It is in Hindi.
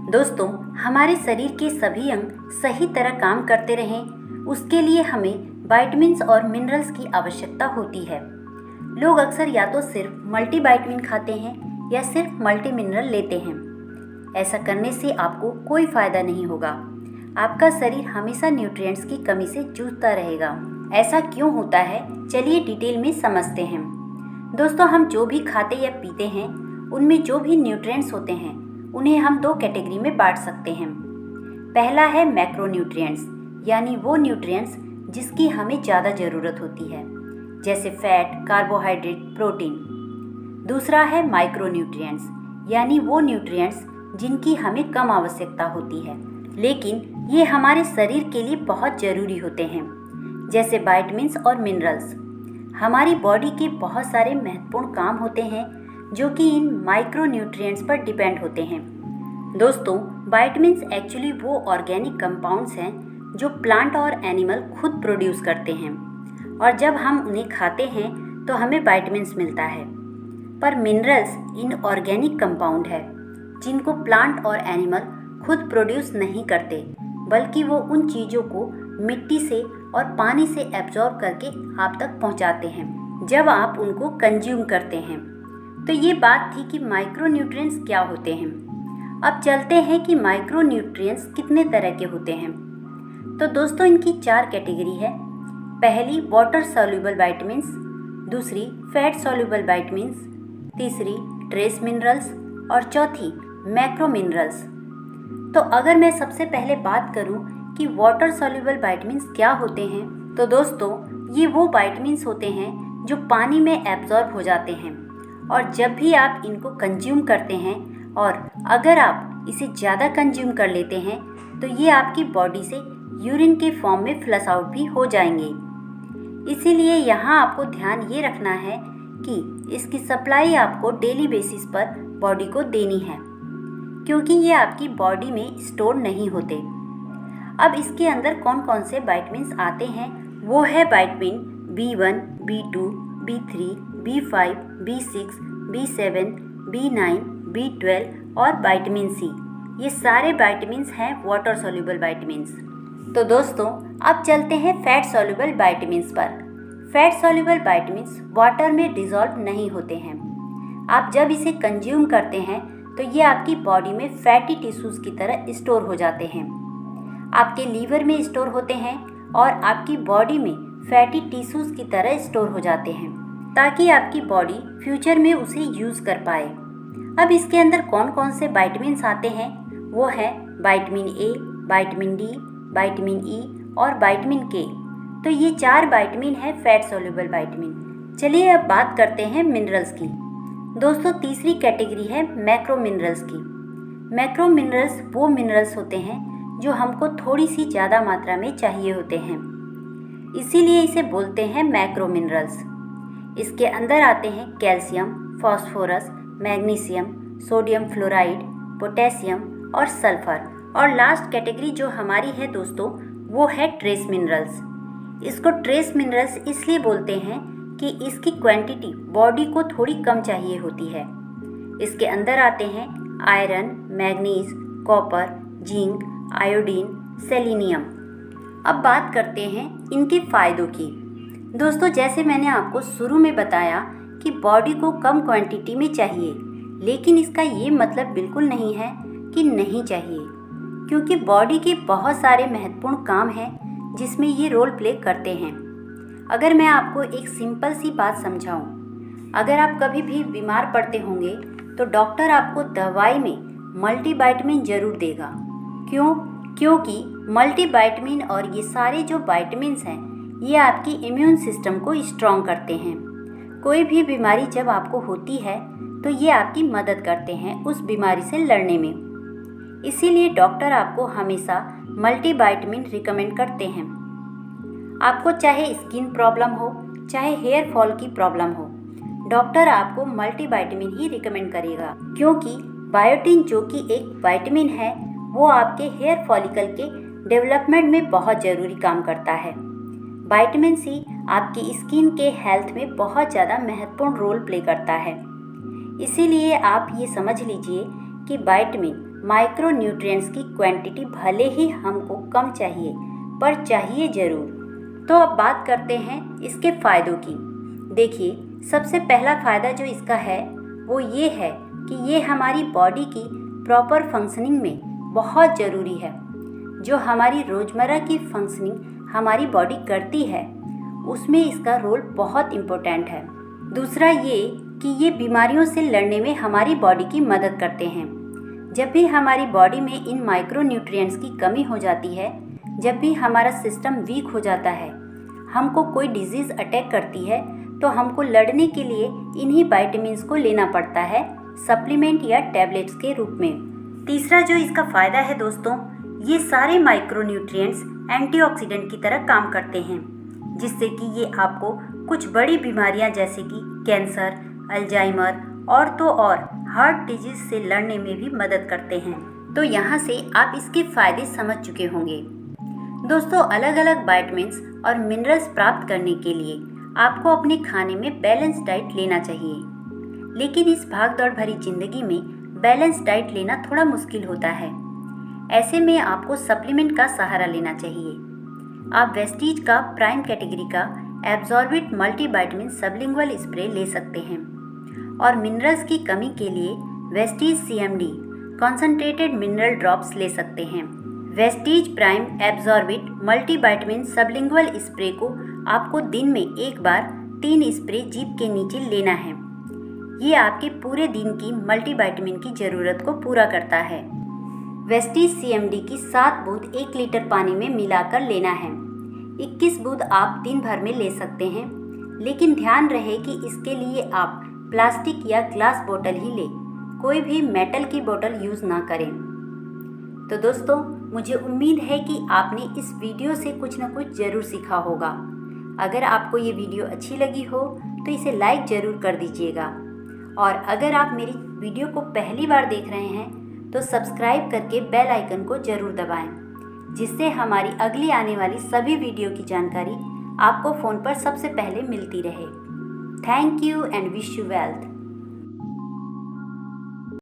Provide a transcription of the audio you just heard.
दोस्तों, हमारे शरीर के सभी अंग सही तरह काम करते रहें, उसके लिए हमें विटामिन्स और मिनरल्स की आवश्यकता होती है। लोग अक्सर या तो सिर्फ मल्टीविटामिन खाते हैं या सिर्फ मल्टी मिनरल लेते हैं। ऐसा करने से आपको कोई फायदा नहीं होगा। आपका शरीर हमेशा न्यूट्रिएंट्स की कमी से जूझता रहेगा। ऐसा क्यों होता है, चलिए डिटेल में समझते हैं। दोस्तों, हम जो भी खाते या पीते हैं उनमें जो भी न्यूट्रिएंट्स होते हैं उन्हें हम दो कैटेगरी में बांट सकते हैं। पहला है मैक्रोन्यूट्रिएंट्स, यानी वो न्यूट्रिएंट्स जिसकी हमें ज़्यादा ज़रूरत होती है, जैसे फैट, कार्बोहाइड्रेट, प्रोटीन। दूसरा है माइक्रोन्यूट्रिएंट्स, यानी वो न्यूट्रिएंट्स जिनकी हमें कम आवश्यकता होती है, लेकिन ये हमारे शरीर के लिए बहुत ज़रूरी होते हैं, जैसे विटामिन्स और मिनरल्स। हमारी बॉडी के बहुत सारे महत्वपूर्ण काम होते हैं जो कि इन माइक्रोन्यूट्रिएंट्स पर डिपेंड होते हैं। दोस्तों, विटामिन्स एक्चुअली वो ऑर्गेनिक कंपाउंड्स हैं जो प्लांट और एनिमल खुद प्रोड्यूस करते हैं, और जब हम उन्हें खाते हैं तो हमें विटामिन्स मिलता है। पर मिनरल्स इनऑर्गेनिक कंपाउंड है जिनको प्लांट और एनिमल खुद प्रोड्यूस नहीं करते, बल्कि वो उन चीज़ों को मिट्टी से और पानी से एब्जॉर्ब करके आप तक पहुंचाते हैं जब आप उनको कंज्यूम करते हैं। तो ये बात थी कि माइक्रोन्यूट्रिएंट्स क्या होते हैं। अब चलते हैं कि माइक्रोन्यूट्रिएंट्स कितने तरह के होते हैं। तो दोस्तों, इनकी 4 कैटेगरी है। पहली वाटर सॉल्युबल विटामिन्स, दूसरी फैट सॉल्युबल विटामिन्स, तीसरी ट्रेस मिनरल्स और चौथी मैक्रो मिनरल्स। तो अगर मैं सबसे पहले बात करूं कि वाटर सॉल्युबल विटामिन्स क्या होते हैं, तो दोस्तों ये वो विटामिन्स होते हैं जो पानी में एब्जॉर्ब हो जाते हैं, और जब भी आप इनको कंज्यूम करते हैं और अगर आप इसे ज़्यादा कंज्यूम कर लेते हैं तो ये आपकी बॉडी से यूरिन के फॉर्म में फ्लश आउट भी हो जाएंगे। इसीलिए यहाँ आपको ध्यान ये रखना है कि इसकी सप्लाई आपको डेली बेसिस पर बॉडी को देनी है, क्योंकि ये आपकी बॉडी में स्टोर नहीं होते। अब इसके अंदर कौन कौन से विटामिन्स आते हैं, वो है vitamin B1, B2, B3, B5, B6, B7, B9, B12 और विटामिन C। ये सारे विटामिन्स हैं वाटर सॉल्युबल विटामिन्स। तो दोस्तों, अब चलते हैं फैट सॉल्युबल विटामिन्स पर। फैट सॉल्युबल विटामिन्स वाटर में डिसॉल्व नहीं होते हैं। आप जब इसे कंज्यूम करते हैं तो ये आपकी बॉडी में फैटी टिश्यूज़ की तरह स्टोर हो जाते हैं। आपके लीवर में स्टोर होते हैं और आपकी बॉडी में फैटी टिश्यूज़ की तरह स्टोर हो जाते हैं, ताकि आपकी बॉडी फ्यूचर में उसे यूज़ कर पाए। अब इसके अंदर कौन कौन से विटामिन्स आते हैं, वो है vitamin A, vitamin D, vitamin E और विटामिन K। तो ये 4 विटामिन है फैट सॉल्युबल विटामिन। चलिए अब बात करते हैं मिनरल्स की। दोस्तों, तीसरी कैटेगरी है मैक्रो मिनरल्स की। मैक्रो मिनरल्स वो मिनरल्स होते हैं जो हमको थोड़ी सी ज़्यादा मात्रा में चाहिए होते हैं, इसीलिए इसे बोलते हैं मैक्रो मिनरल्स। इसके अंदर आते हैं calcium, phosphorus, magnesium, sodium fluoride, potassium और सल्फर। और लास्ट कैटेगरी जो हमारी है दोस्तों, वो है ट्रेस मिनरल्स। इसको ट्रेस मिनरल्स इसलिए बोलते हैं कि इसकी क्वांटिटी बॉडी को थोड़ी कम चाहिए होती है। इसके अंदर आते हैं iron, manganese, copper, zinc, iodine, selenium. अब बात करते हैं इनके फ़ायदों की। दोस्तों, जैसे मैंने आपको शुरू में बताया कि बॉडी को कम क्वांटिटी में चाहिए, लेकिन इसका ये मतलब बिल्कुल नहीं है कि नहीं चाहिए, क्योंकि बॉडी के बहुत सारे महत्वपूर्ण काम हैं जिसमें ये रोल प्ले करते हैं। अगर मैं आपको एक सिंपल सी बात समझाऊं, अगर आप कभी भी बीमार पड़ते होंगे तो डॉक्टर आपको दवाई में मल्टीविटामिन ज़रूर देगा। क्यों? क्योंकि मल्टीविटामिन और ये सारे जो विटामिन्स हैं ये आपकी इम्यून सिस्टम को स्ट्रॉन्ग करते हैं। कोई भी बीमारी जब आपको होती है तो ये आपकी मदद करते हैं उस बीमारी से लड़ने में। इसीलिए डॉक्टर आपको हमेशा मल्टीविटामिन रिकमेंड करते हैं। आपको चाहे स्किन प्रॉब्लम हो, चाहे हेयर फॉल की प्रॉब्लम हो, डॉक्टर आपको मल्टीविटामिन ही रिकमेंड करेगा, क्योंकि बायोटिन जो कि एक विटामिन है वो आपके हेयर फॉलिकल के डेवलपमेंट में बहुत ज़रूरी काम करता है। विटामिन C आपकी स्किन के हेल्थ में बहुत ज़्यादा महत्वपूर्ण रोल प्ले करता है। इसीलिए आप ये समझ लीजिए कि विटामिन माइक्रोन्यूट्रिएंट्स की क्वांटिटी भले ही हमको कम चाहिए, पर चाहिए ज़रूर। तो अब बात करते हैं इसके फ़ायदों की। देखिए, सबसे पहला फ़ायदा जो इसका है वो ये है कि ये हमारी बॉडी की प्रॉपर फंक्शनिंग में बहुत ज़रूरी है। जो हमारी रोज़मर्रा की फंक्शनिंग हमारी बॉडी करती है उसमें इसका रोल बहुत इम्पोर्टेंट है। दूसरा ये कि ये बीमारियों से लड़ने में हमारी बॉडी की मदद करते हैं। जब भी हमारी बॉडी में इन माइक्रोन्यूट्रिएंट्स की कमी हो जाती है, जब भी हमारा सिस्टम वीक हो जाता है, हमको कोई डिजीज़ अटैक करती है, तो हमको लड़ने के लिए इन्हीं विटामिन्स को लेना पड़ता है सप्लीमेंट या टैबलेट्स के रूप में। तीसरा जो इसका फ़ायदा है दोस्तों, ये सारे माइक्रोन्यूट्रिएंट्स एंटीऑक्सीडेंट की तरह काम करते हैं, जिससे कि ये आपको कुछ बड़ी बीमारियां जैसे कि कैंसर, अल्जाइमर और तो और हार्ट डिजीज से लड़ने में भी मदद करते हैं। तो यहाँ से आप इसके फ़ायदे समझ चुके होंगे। दोस्तों, अलग अलग विटामिन्स और मिनरल्स प्राप्त करने के लिए आपको अपने खाने में बैलेंस डाइट लेना चाहिए, लेकिन इस भागदौड़ भरी ज़िंदगी में बैलेंस डाइट लेना थोड़ा मुश्किल होता है। ऐसे में आपको सप्लीमेंट का सहारा लेना चाहिए। आप वेस्टीज का प्राइम कैटेगरी का एब्जॉर्बिट मल्टीविटामिन सबलिंगुअल स्प्रे ले सकते हैं और मिनरल्स की कमी के लिए Vestige CMD concentrated mineral drops ले सकते हैं। Vestige prime absorbit multivitamin sublingual spray को आपको दिन में एक बार 3 स्प्रे जीभ के नीचे लेना है। ये आपके पूरे दिन की मल्टीविटामिन की ज़रूरत को पूरा करता है। वेस्टीज CMD की 7 बूंद 1 लीटर पानी में मिलाकर लेना है। 21 बूंद आप दिन भर में ले सकते हैं, लेकिन ध्यान रहे कि इसके लिए आप प्लास्टिक या ग्लास बोतल ही लें, कोई भी मेटल की बोतल यूज़ ना करें। तो दोस्तों, मुझे उम्मीद है कि आपने इस वीडियो से कुछ न कुछ ज़रूर सीखा होगा। अगर आपको ये वीडियो अच्छी लगी हो तो इसे लाइक ज़रूर कर दीजिएगा, और अगर आप मेरी वीडियो को पहली बार देख रहे हैं तो सब्सक्राइब करके बेल आइकन को ज़रूर दबाएं, जिससे हमारी अगली आने वाली सभी वीडियो की जानकारी आपको फ़ोन पर सबसे पहले मिलती रहे। Thank you and wish you wealth.